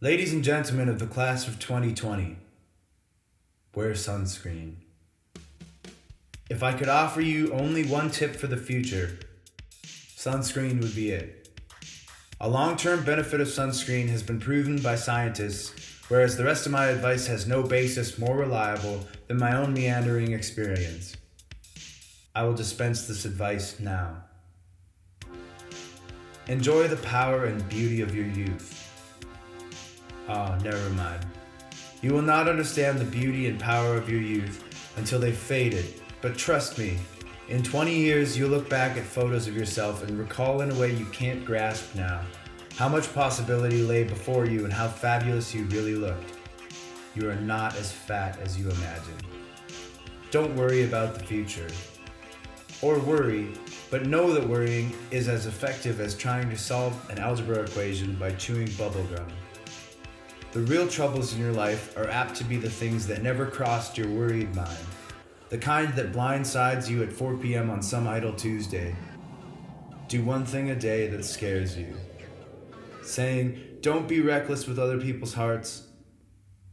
Ladies and gentlemen of the class of 2020, wear sunscreen. If I could offer you only one tip for the future, sunscreen would be it. A long-term benefit of sunscreen has been proven by scientists, whereas the rest of my advice has no basis more reliable than my own meandering experience. I will dispense this advice now. Enjoy the power and beauty of your youth. Never mind. You will not understand the beauty and power of your youth until they've faded, but trust me, in 20 years you'll look back at photos of yourself and recall in a way you can't grasp now how much possibility lay before you and how fabulous you really looked. You are not as fat as you imagined. Don't worry about the future. Or worry, but know that worrying is as effective as trying to solve an algebra equation by chewing bubblegum. The real troubles in your life are apt to be the things that never crossed your worried mind, the kind that blindsides you at 4 p.m. on some idle Tuesday. Do one thing a day that scares you. Saying, don't be reckless with other people's hearts.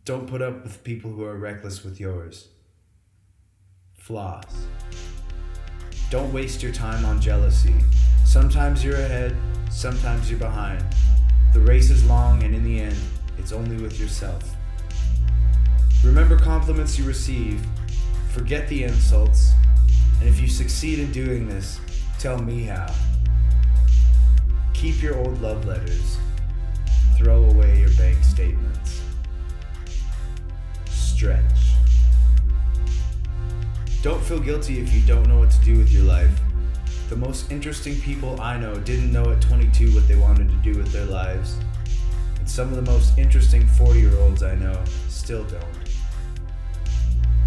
Don't put up with people who are reckless with yours. Floss. Don't waste your time on jealousy. Sometimes you're ahead, sometimes you're behind. The race is long, and in the end, it's only with yourself. Remember compliments you receive, forget the insults, and if you succeed in doing this, tell me how. Keep your old love letters. Throw away your bank statements. Stretch. Don't feel guilty if you don't know what to do with your life. The most interesting people I know didn't know at 22 what they wanted to do with their lives. And some of the most interesting 40-year-olds I know still don't.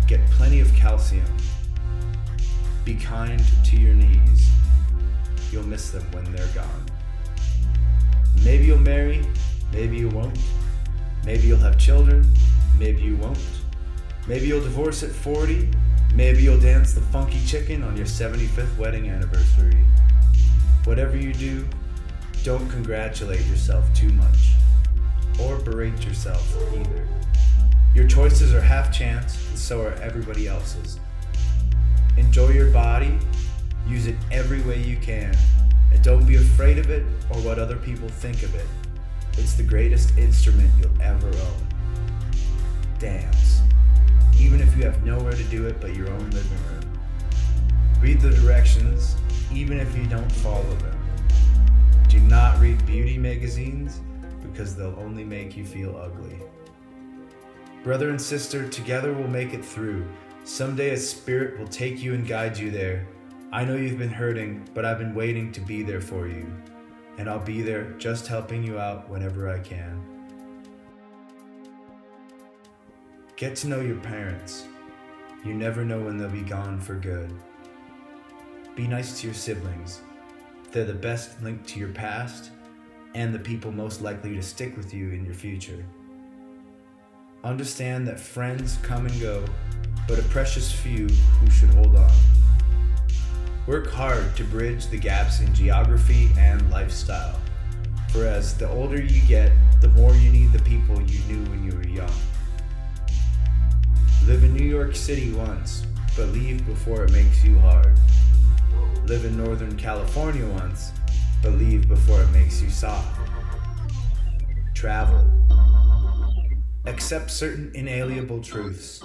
Get plenty of calcium. Be kind to your knees. You'll miss them when they're gone. Maybe you'll marry, maybe you won't. Maybe you'll have children, maybe you won't. Maybe you'll divorce at 40. Maybe you'll dance the funky chicken on your 75th wedding anniversary. Whatever you do, don't congratulate yourself too much. Or berate yourself either. Your choices are half chance, and so are everybody else's. Enjoy your body, use it every way you can, and don't be afraid of it or what other people think of it. It's the greatest instrument you'll ever own. Dance. Even if you have nowhere to do it but your own living room. Read the directions, even if you don't follow them. Do not read beauty magazines, because they'll only make you feel ugly. Brother and sister, together we'll make it through. Someday a spirit will take you and guide you there. I know you've been hurting, but I've been waiting to be there for you. And I'll be there just helping you out whenever I can. Get to know your parents. You never know when they'll be gone for good. Be nice to your siblings. They're the best link to your past and the people most likely to stick with you in your future. Understand that friends come and go, but a precious few who should hold on. Work hard to bridge the gaps in geography and lifestyle, for as the older you get, the more you need the people you knew when you were young. Live in New York City once, but leave before it makes you hard. Live in Northern California once, but leave before it makes you soft. Travel. Accept certain inalienable truths.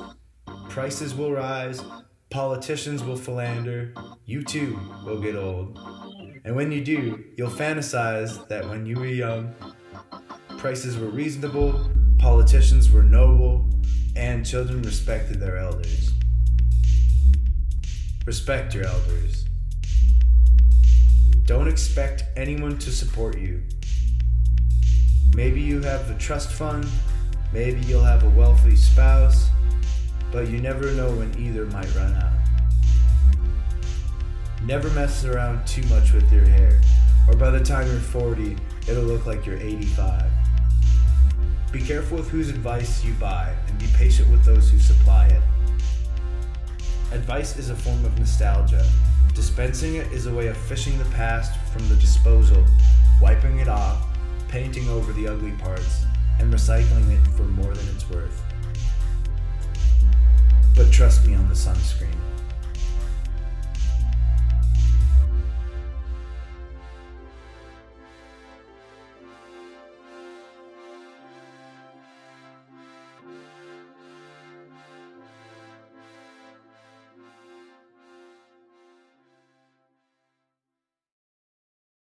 Prices will rise, politicians will philander, you too will get old. And when you do, you'll fantasize that when you were young, prices were reasonable, politicians were noble, and children respected their elders. Respect your elders. Don't expect anyone to support you. Maybe you have a trust fund, maybe you'll have a wealthy spouse, but you never know when either might run out. Never mess around too much with your hair, or by the time you're 40, it'll look like you're 85. Be careful with whose advice you buy, and be patient with those who supply it. Advice is a form of nostalgia. Dispensing it is a way of fishing the past from the disposal, wiping it off, painting over the ugly parts, and recycling it for more than it's worth. But trust me on the sunscreen.